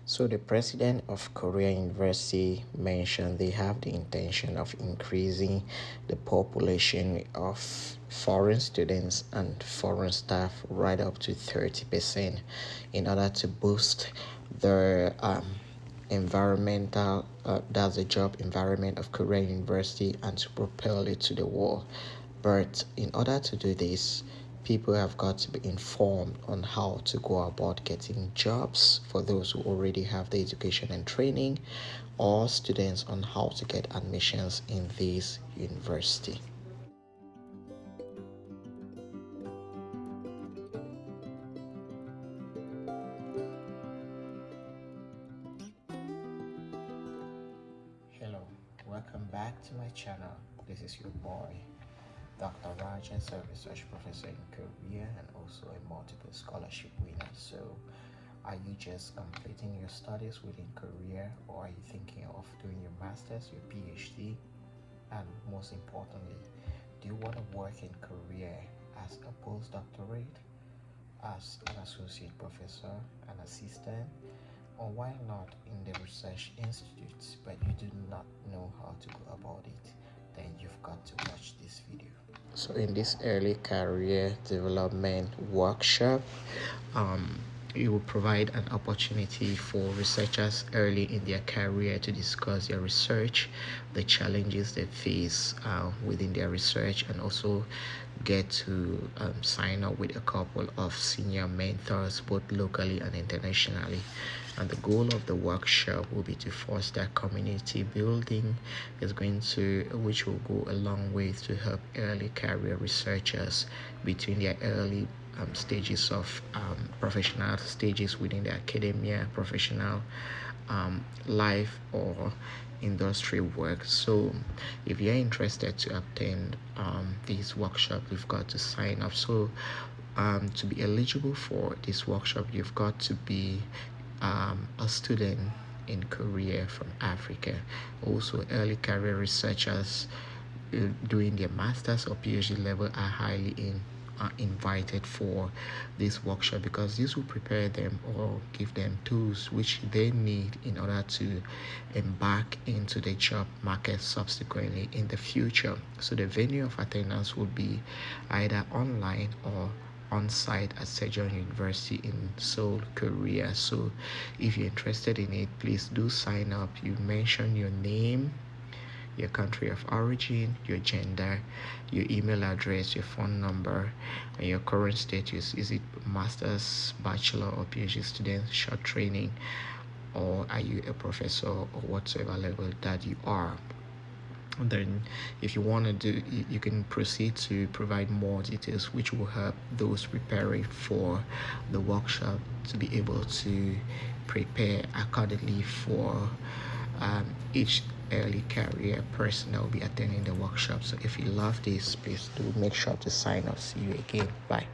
So the president of Korea University mentioned they have the intention of increasing the population of foreign students and foreign staff right up to 30% in order to boost their environmental, that's the job environment of Korea University and to propel it to the world. But in order to do this, people have got to be informed on how to go about getting jobs for those who already have the education and training, or students on how to get admissions in this university. Hello, welcome back to my channel. This is your boy Dr. Rajas, a research professor in Korea and also a multiple scholarship winner. So, are you just completing your studies within Korea, or are you thinking of doing your master's, your PhD? And most importantly, do you want to work in Korea as a postdoctorate, as an associate professor, an assistant, or why not in the research institute, but you do not know how to go about it? Then you've got to watch this video. So in this early career development workshop, it will provide an opportunity for researchers early in their career to discuss their research, the challenges they face within their research, and also get to sign up with a couple of senior mentors both locally and internationally. And the goal of the workshop will be to foster community building, which will go a long way to help early career researchers between their early stages of professional stages within the academia, professional life, or industry work. So if you're interested to attend this workshop, you've got to sign up. So to be eligible for this workshop, you've got to be a student in Korea from Africa. Also, early career researchers doing their master's or PhD level are highly invited for this workshop, because this will prepare them or give them tools which they need in order to embark into the job market subsequently in the future. So the venue of attendance will be either online or on-site at Sejong University in Seoul, Korea. So if you're interested in it, please do sign up. You mention your name, your country of origin, your gender, your email address, your phone number, and your current status. Is it master's, bachelor, or PhD student, short training, or are you a professor, or whatsoever level that you are? Then if you want to do, you can proceed to provide more details which will help those preparing for the workshop to be able to prepare accordingly for each early career person that will be attending the workshop. So if you love this, please do make sure to sign up. See you again. Bye.